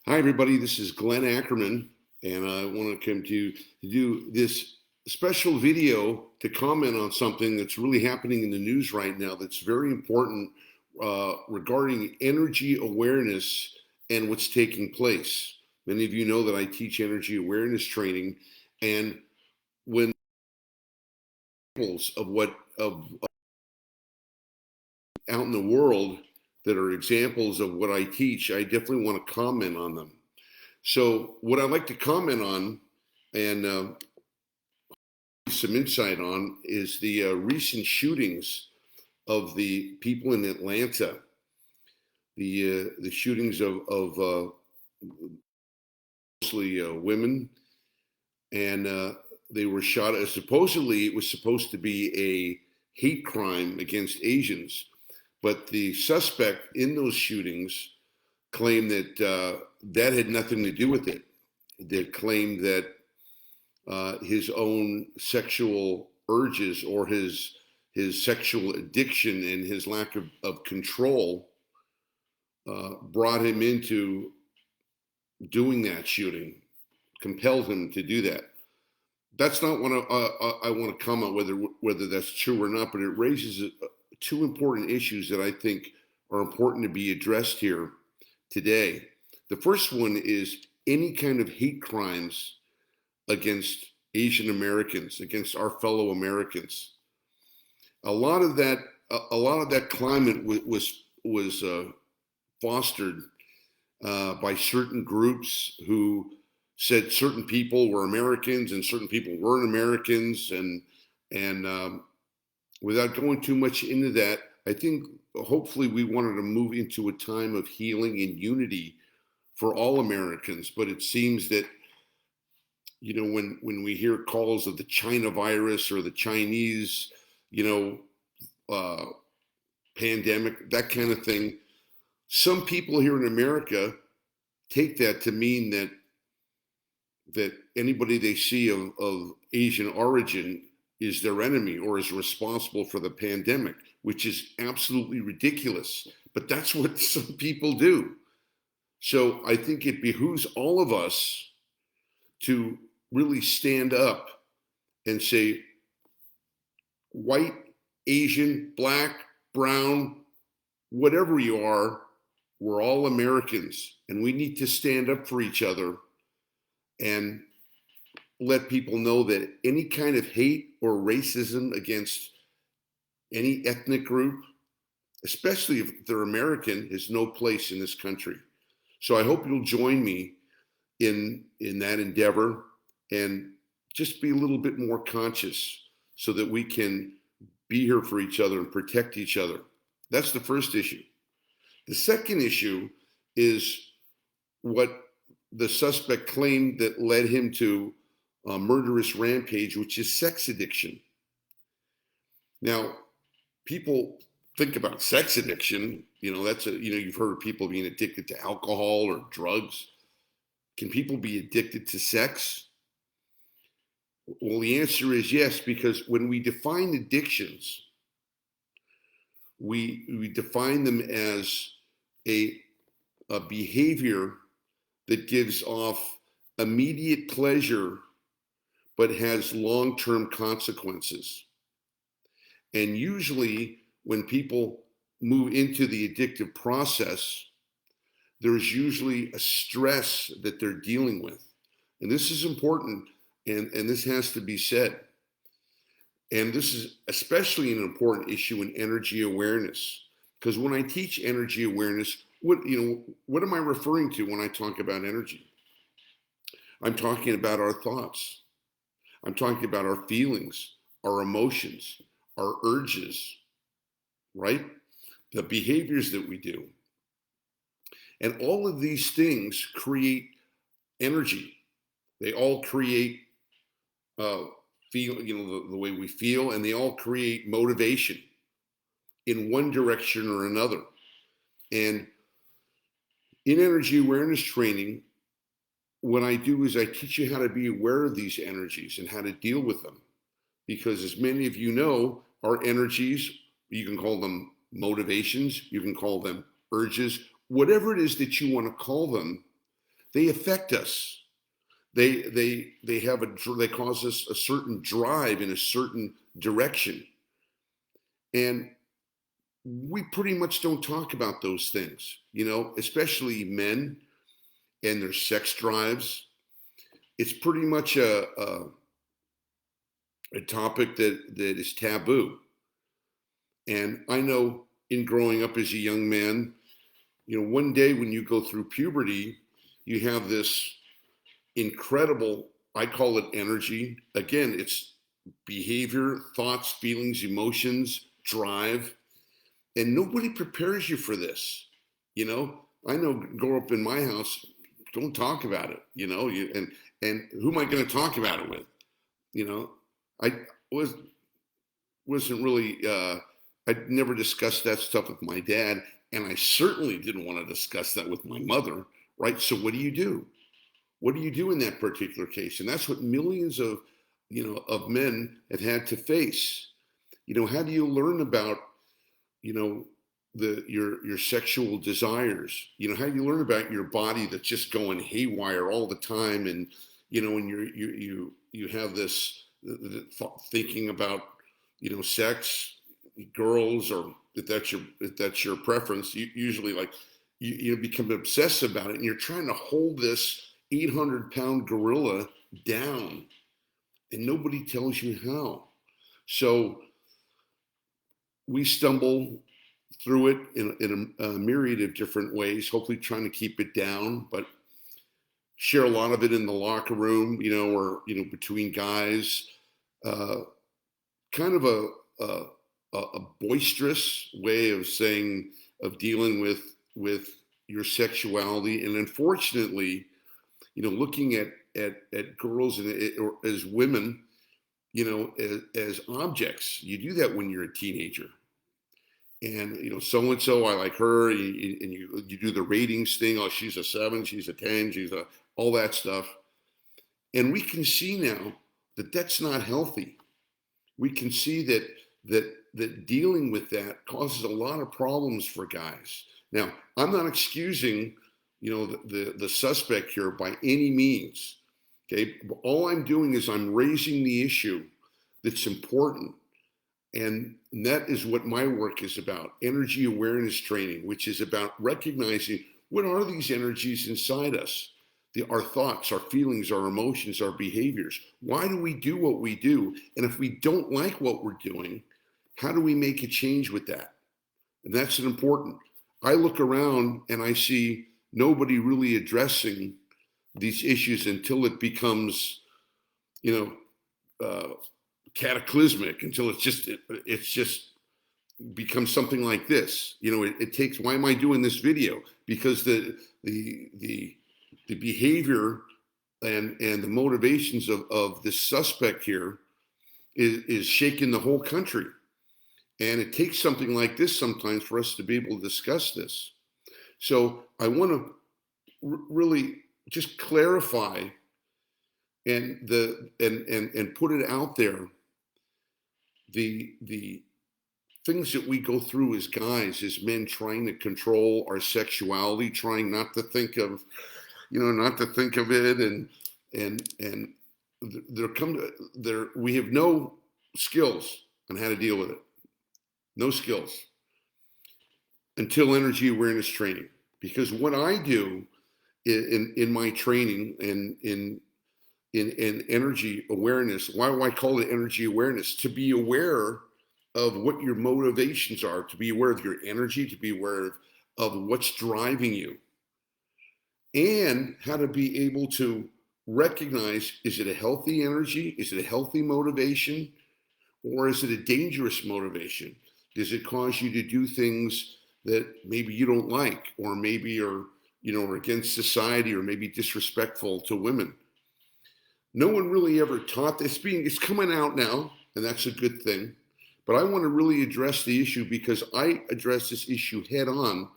Hi, everybody. This is Glenn Ackerman, and I want to come to do this special video to comment on something that's really happening in the news right now that's very important regarding energy awareness and what's taking place. Many of you know that I teach energy awareness training, and when examples of what of out in the world that are examples of what I teach, I definitely want to comment on them. So, what I'd like to comment on and some insight on is the recent shootings of the people in Atlanta, the shootings of mostly women, and they were shot. Supposedly, it was supposed to be a hate crime against Asians, but the suspect in those shootings claimed that that had nothing to do with it. They claimed that his own sexual urges or his sexual addiction and his lack of control brought him into doing that shooting, compelled him to do that. That's not what I want to comment whether that's true or not, but it raises two important issues that I think are important to be addressed here today. The first one is any kind of hate crimes against Asian Americans, against our fellow Americans. A lot of that, a lot of that climate was fostered by certain groups who said certain people were Americans and certain people weren't Americans, and without going too much into that, I think hopefully we wanted to move into a time of healing and unity for all Americans. But it seems that when we hear calls of the China virus or the Chinese, you know, pandemic, that kind of thing, some people here in America take that to mean that anybody they see of Asian origin is their enemy or is responsible for the pandemic, which is absolutely ridiculous. But that's what some people do. So I think it behooves all of us to really stand up and say, white, Asian, black, brown, whatever you are, we're all Americans, and we need to stand up for each other and let people know that any kind of hate or racism against any ethnic group, especially if they're American, has no place in this country. So I hope you'll join me in that endeavor and just be a little bit more conscious so that we can be here for each other and protect each other. That's the first issue. The second issue is what the suspect claimed that led him to a murderous rampage, which is sex addiction. Now, people think about sex addiction, you've heard of people being addicted to alcohol or drugs. Can people be addicted to sex? Well, the answer is yes, because when we define addictions, we define them as a behavior that gives off immediate pleasure but has long-term consequences. And usually when people move into the addictive process, there's usually a stress that they're dealing with. And this is important, and this has to be said. And this is especially an important issue in energy awareness. Because when I teach energy awareness, what am I referring to when I talk about energy? I'm talking about our thoughts. I'm talking about our feelings, our emotions, our urges, right? The behaviors that we do. And all of these things create energy. They all create the way we feel, and they all create motivation in one direction or another. And in energy awareness training, what I do is I teach you how to be aware of these energies and how to deal with them. Because as many of you know, our energies, you can call them motivations, you can call them urges, whatever it is that you want to call them, they affect us. They cause us a certain drive in a certain direction. And we pretty much don't talk about those things, especially men and their sex drives. It's pretty much a topic that is taboo. And I know in growing up as a young man, one day when you go through puberty, you have this incredible, I call it energy. Again, it's behavior, thoughts, feelings, emotions, drive. And nobody prepares you for this. I know grow up in my house, don't talk about it, and who am I going to talk about it with? I wasn't really, I'd never discussed that stuff with my dad, and I certainly didn't want to discuss that with my mother, right? So what do you do? What do you do in that particular case? And that's what millions of, of men have had to face. How do you learn about, your sexual desires? How do you learn about your body that's just going haywire all the time, and and you have this thinking about sex, girls, or if that's your preference, you usually like you become obsessed about it, and you're trying to hold this 800-pound gorilla down, and nobody tells you how. So we stumble through it in a myriad of different ways, hopefully trying to keep it down, but share a lot of it in the locker room, or between guys. Kind of a boisterous way of dealing with your sexuality, and unfortunately, looking at girls or as women, as objects. You do that when you're a teenager. And so and so, I like her, and you do the ratings thing. Oh, she's a 7, she's a 10, all that stuff. And we can see now that that's not healthy. We can see that dealing with that causes a lot of problems for guys. Now, I'm not excusing the suspect here by any means. Okay, all I'm doing is I'm raising the issue that's important. And that is what my work is about, energy awareness training, which is about recognizing what are these energies inside us, our thoughts, our feelings, our emotions, our behaviors. Why do we do what we do? And if we don't like what we're doing, how do we make a change with that? And that's an important. I look around and I see nobody really addressing these issues until it becomes, cataclysmic, until it's just becomes something like this. It takes. Why am I doing this video? Because the behavior and the motivations of this suspect here is shaking the whole country, and it takes something like this sometimes for us to be able to discuss this. So I want to really just clarify and put it out there. The things that we go through as guys, as men, trying to control our sexuality, trying not to think of it, and we have no skills on how to deal with it. No skills until energy awareness training. Because what I do in my training and in energy awareness, why do I call it energy awareness? To be aware of what your motivations are, to be aware of your energy, to be aware of what's driving you, and how to be able to recognize, is it a healthy energy? Is it a healthy motivation? Or is it a dangerous motivation? Does it cause you to do things that maybe you don't like, or maybe are against society, or maybe disrespectful to women? No one really ever taught this. It's coming out now, and that's a good thing. But I want to really address the issue, because I address this issue head on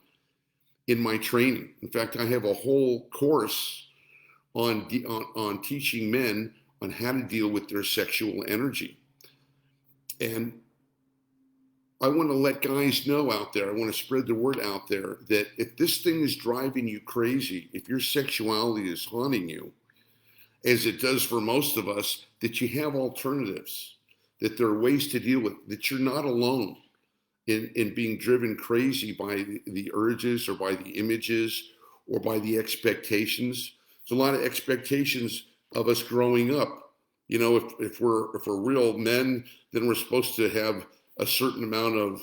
in my training. In fact, I have a whole course on teaching men on how to deal with their sexual energy. And I want to let guys know out there, I want to spread the word out there that if this thing is driving you crazy, if your sexuality is haunting you, as it does for most of us, that you have alternatives, that there are ways to deal with, that you're not alone in being driven crazy by the urges or by the images or by the expectations. There's a lot of expectations of us growing up. You know, if we're real men, then we're supposed to have a certain amount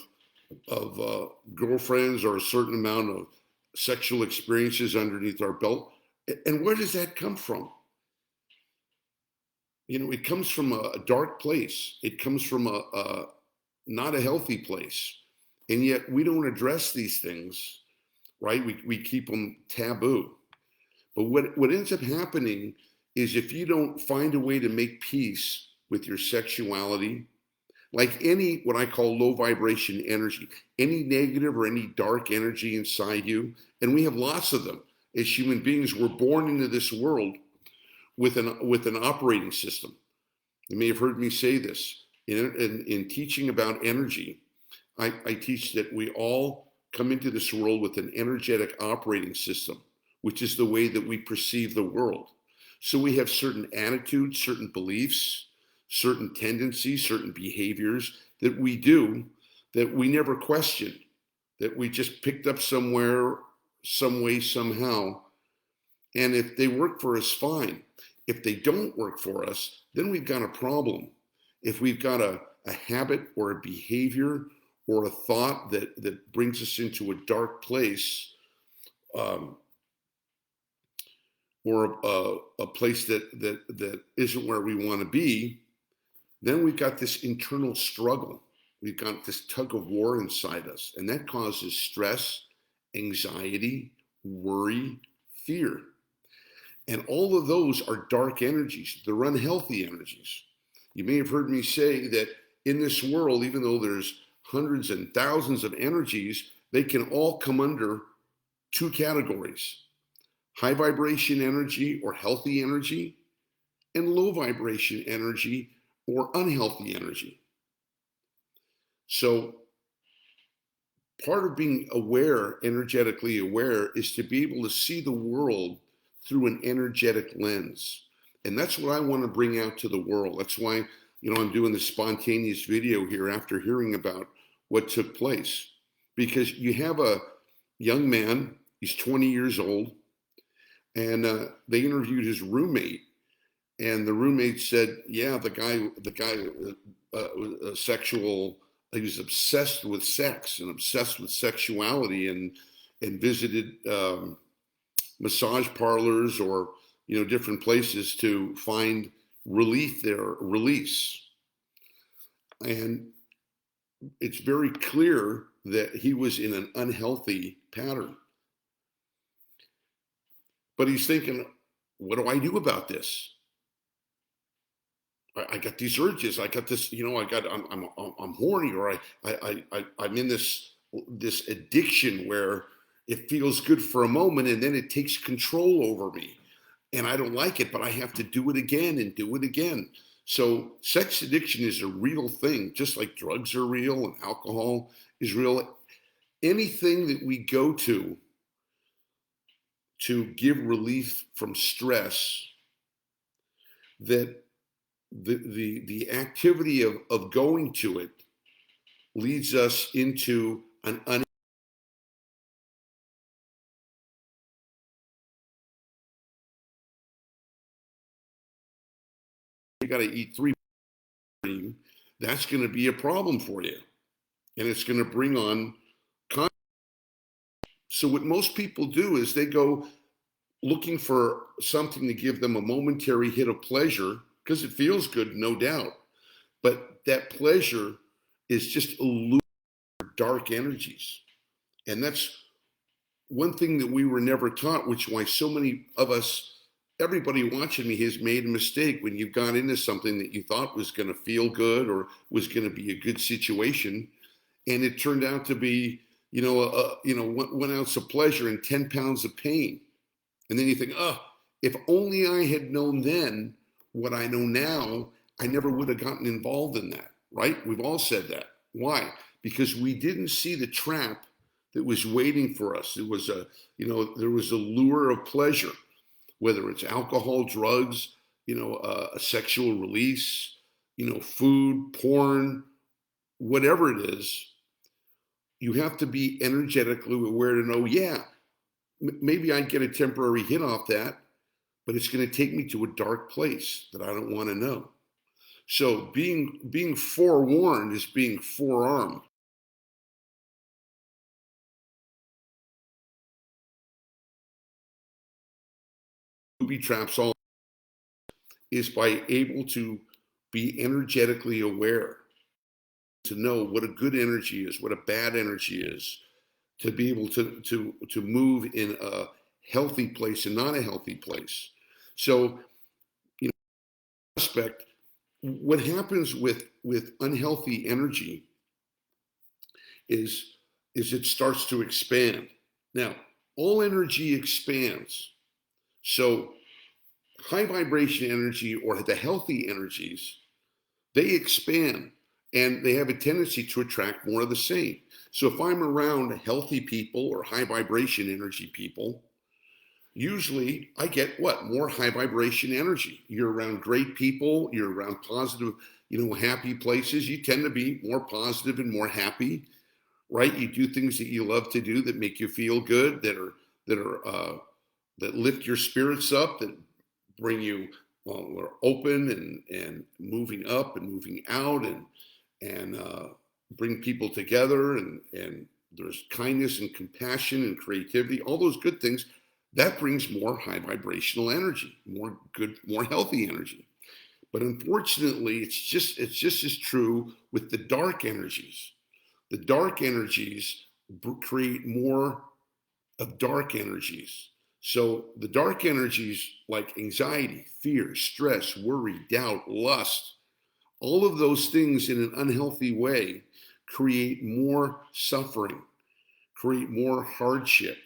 of girlfriends or a certain amount of sexual experiences underneath our belt. And where does that come from? You know, it comes from a dark place. It comes from a not a healthy place. And yet we don't address these things, right? We keep them taboo. But what ends up happening is if you don't find a way to make peace with your sexuality, like any what I call low vibration energy, any negative or any dark energy inside you, and we have lots of them as human beings, we're born into this world with an operating system. You may have heard me say this in teaching about energy. I teach that we all come into this world with an energetic operating system, which is the way that we perceive the world. So we have certain attitudes, certain beliefs, certain tendencies, certain behaviors that we do that we never questioned, that we just picked up somewhere, some way, somehow. And if they work for us, fine. If they don't work for us, then we've got a problem. If we've got a habit or a behavior or a thought that brings us into a dark place, or a place that isn't where we want to be, then we've got this internal struggle. We've got this tug of war inside us, and that causes stress, anxiety, worry, fear. And all of those are dark energies. They're unhealthy energies. You may have heard me say that in this world, even though there's hundreds and thousands of energies, they can all come under two categories: high vibration energy or healthy energy, and low vibration energy or unhealthy energy. So part of being aware, energetically aware, is to be able to see the world through an energetic lens. And that's what I want to bring out to the world. That's why, I'm doing this spontaneous video here after hearing about what took place. Because you have a young man, he's 20 years old, and they interviewed his roommate. And the roommate said, yeah, the guy was sexual, he was obsessed with sex and obsessed with sexuality, and visited massage parlors or different places to find relief there, release. And it's very clear that he was in an unhealthy pattern. But he's thinking, what do I do about this? I got these urges. I got this, I'm horny, or I'm in this addiction where it feels good for a moment and then it takes control over me, and I don't like it, but I have to do it again and do it again. So sex addiction is a real thing, just like drugs are real and alcohol is real. Anything that we go to give relief from stress, that the activity of going to it leads us into an you got to eat 3, that's going to be a problem for you, and it's going to bring on conflict. So what most people do is they go looking for something to give them a momentary hit of pleasure, because it feels good, no doubt. But that pleasure is just illusion, dark energies. And that's one thing that we were never taught, which is why so many of us, everybody watching me, has made a mistake when you've gone into something that you thought was going to feel good or was going to be a good situation, and it turned out to be, 1 ounce of pleasure and 10 pounds of pain. And then you think, oh, if only I had known then what I know now, I never would have gotten involved in that, right? We've all said that. Why? because we didn't see the trap that was waiting for us. It was there was a lure of pleasure, whether it's alcohol, drugs, a sexual release, food, porn, whatever it is. You have to be energetically aware to know, yeah, maybe I get a temporary hit off that, but it's going to take me to a dark place that I don't want to know. So being forewarned is being forearmed. Booby traps all is by able to be energetically aware, to know what a good energy is, what a bad energy is, to be able to move in a healthy place and not a healthy place. So, aspect, what happens with unhealthy energy is it starts to expand. Now, all energy expands. So high vibration energy, or the healthy energies, they expand and they have a tendency to attract more of the same. So if I'm around healthy people or high vibration energy people, usually I get what? More high vibration energy. You're around great people, you're around positive, happy places, you tend to be more positive and more happy, right? You do things that you love to do that make you feel good, that lift your spirits up, that bring you, well, we're open and moving up and moving out, and bring people together, and there's kindness and compassion and creativity, all those good things. That brings more high vibrational energy, more good, more healthy energy. But unfortunately, it's just as true with the dark energies. The dark energies create more of dark energies. So the dark energies like anxiety, fear, stress, worry, doubt, lust, all of those things in an unhealthy way create more suffering, create more hardship.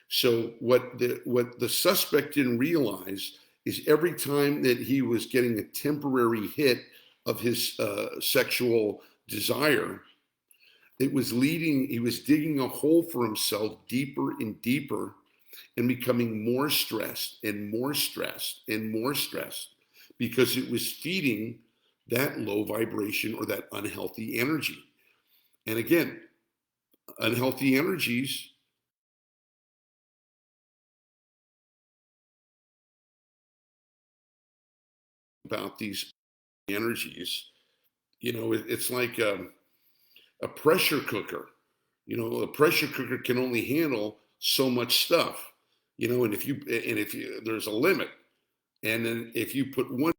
So what the suspect didn't realize is every time that he was getting a temporary hit of his sexual desire, he was digging a hole for himself deeper and deeper, and becoming more stressed and more stressed and more stressed, because it was feeding that low vibration or that unhealthy energy. And again, unhealthy energies about these energies, it's like a pressure cooker. A pressure cooker can only handle so much stuff, and if you there's a limit. And then if you put one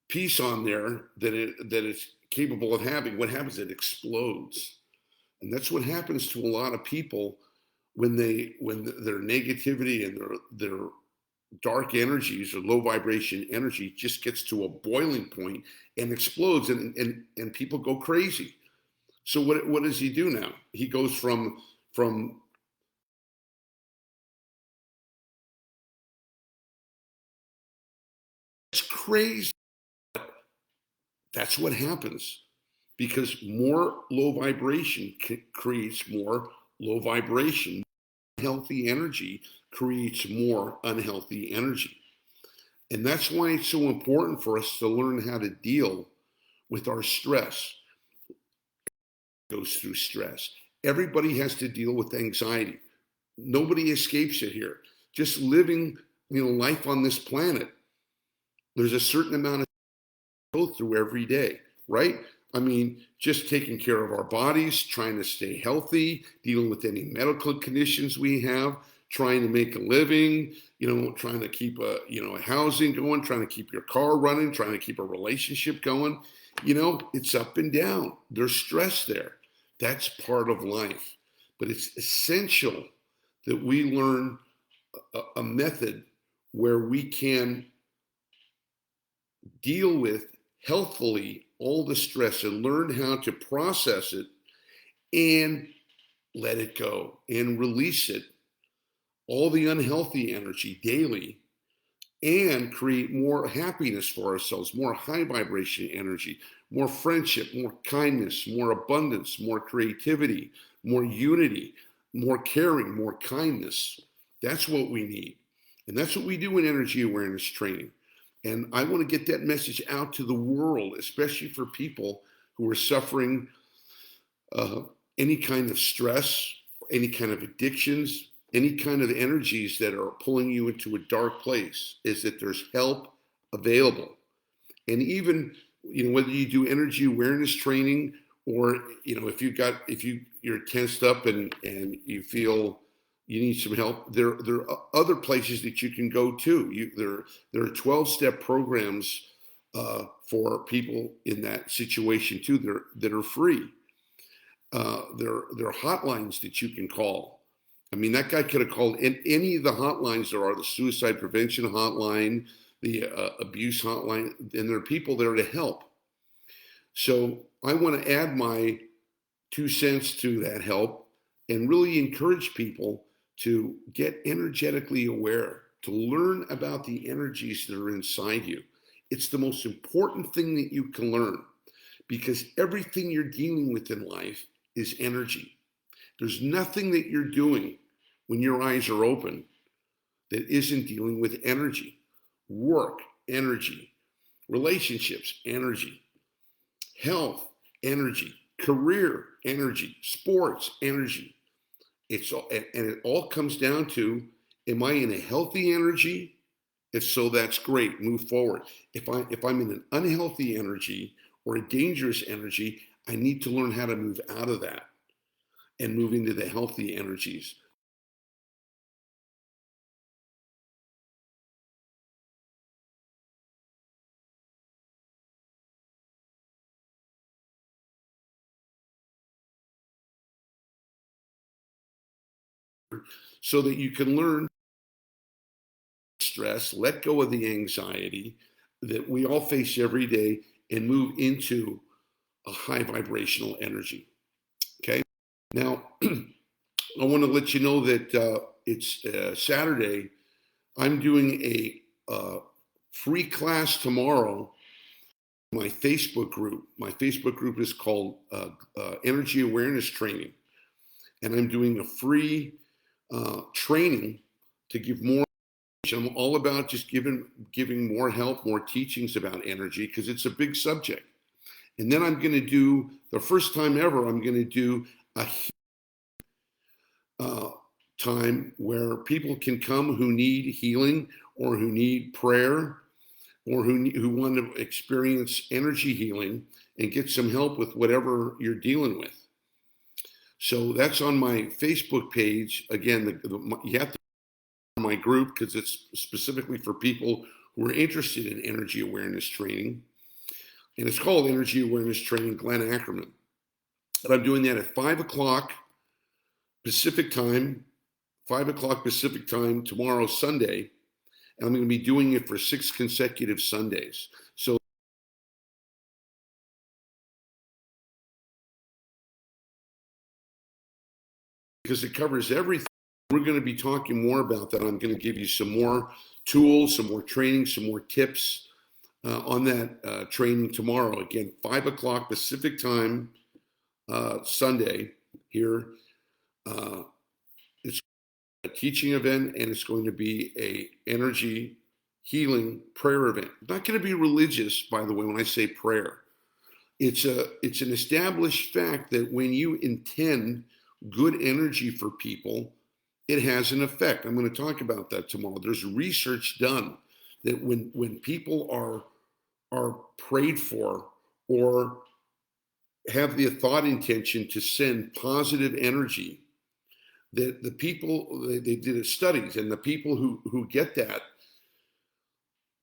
piece on there that it's capable of having, what happens? It explodes. And that's what happens to a lot of people when their negativity and their dark energies or low vibration energy just gets to a boiling point and explodes, and people go crazy. So what does he do now? He goes from it's crazy. That's what happens, because more low vibration creates more low vibration. Healthy energy creates more unhealthy energy. And that's why it's so important for us to learn how to deal with our stress. Goes through stress. Everybody has to deal with anxiety. Nobody escapes it here. Just living, life on this planet, there's a certain amount of go through every day, right? I mean, just taking care of our bodies, trying to stay healthy, dealing with any medical conditions we have, trying to make a living, trying to keep a housing going, trying to keep your car running, trying to keep a relationship going. It's up and down. There's stress there. That's part of life. But it's essential that we learn a method where we can deal with healthfully all the stress and learn how to process it and let it go and release it, all the unhealthy energy daily, and create more happiness for ourselves, more high vibration energy, more friendship, more kindness, more abundance, more creativity, more unity, more caring, more kindness. That's what we need. And that's what we do in energy awareness training. And I want to get that message out to the world, especially for people who are suffering uh, any kind of stress, any kind of addictions, any kind of energies that are pulling you into a dark place, is that there's help available. And even, whether you do energy awareness training, or if you're tensed up and you feel you need some help, there are other places that you can go to. There are 12-step programs for people in that situation too. That are free. There are hotlines that you can call. I mean, that guy could have called any of the hotlines. There are the suicide prevention hotline, the abuse hotline, and there are people there to help. So I want to add my 2 cents to that help and really encourage people to get energetically aware, to learn about the energies that are inside you. It's the most important thing that you can learn, because everything you're dealing with in life is energy. There's nothing that you're doing when your eyes are open that isn't dealing with energy. Work, energy. Relationships, energy. Health, energy. Career, energy. Sports, energy. And it all comes down to, am I in a healthy energy? If so, that's great. Move forward. If I'm in an unhealthy energy or a dangerous energy, I need to learn how to move out of that and move into the healthy energies. So that you can learn stress, let go of the anxiety that we all face every day, and move into a high vibrational energy. Okay. Now, I want to let you know that it's Saturday. I'm doing a free class tomorrow. My Facebook group. My Facebook group is called Energy Awareness Training, and I'm doing a free training to give more. I'm all about just giving more help, more teachings about energy, because it's a big subject. And then I'm going to do, the first time ever, I'm going to do a time where people can come who need healing, or who need prayer, or who want to experience energy healing and get some help with whatever you're dealing with. So that's on my Facebook page. Again, you have to my group, because it's specifically for people who are interested in energy awareness training. And it's called Energy Awareness Training Glenn Ackerman. And I'm doing that at 5 o'clock Pacific time, 5 o'clock Pacific time tomorrow, Sunday. And I'm going to be doing it for 6 consecutive Sundays. So, because it covers everything, we're going to be talking more about that. I'm going to give you some more tools, some more training, some more tips on that training tomorrow. Again, 5 o'clock Pacific time, Sunday here. It's a teaching event, and it's going to be a energy healing prayer event. It's not going to be religious, by the way, when I say prayer. It's an established fact that when you intend good energy for people, it has an effect. I'm going to talk about that tomorrow. There's research done that when people are prayed for, or have the thought intention to send positive energy, that the people, they did studies, and the people who get that,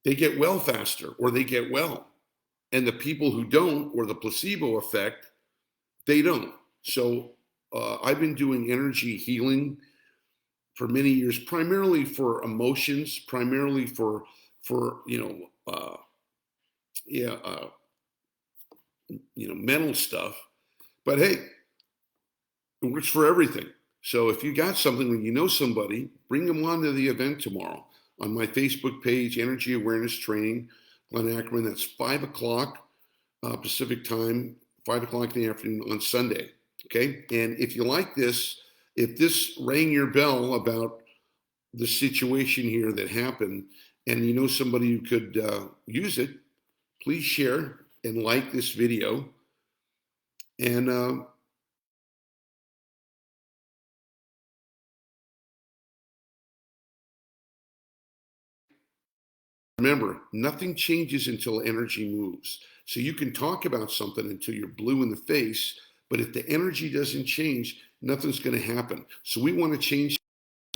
they get well faster, or they get well. And the people who don't, or the placebo effect, they don't. So I've been doing energy healing for many years, primarily for emotions, primarily for yeah, mental stuff. But hey, it works for everything. So if you got something, when you know somebody, bring them on to the event tomorrow. on my Facebook page, Energy Awareness Training, Glenn Ackerman. That's 5 o'clock Pacific time, 5 o'clock in the afternoon on Sunday. Okay. And if you like this, if this rang your bell about the situation here that happened, and you know somebody who could use it, please share and like this video. And remember, nothing changes until energy moves. So you can talk about something until you're blue in the face, but if the energy doesn't change, nothing's going to happen. So we want to change.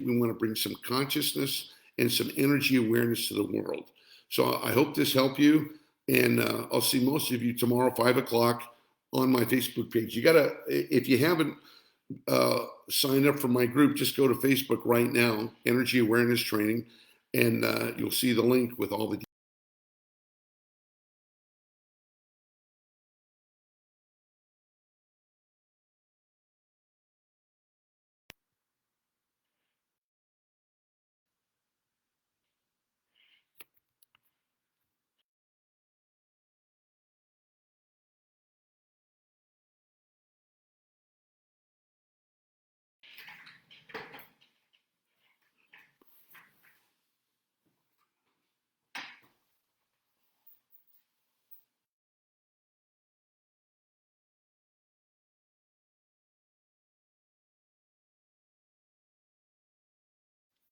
We want to bring some consciousness and some energy awareness to the world. So I hope this helped you, and I'll see most of you tomorrow, 5 o'clock on my Facebook page. You gotta, if you haven't signed up for my group, just go to Facebook right now, Energy Awareness Training, and you'll see the link with all the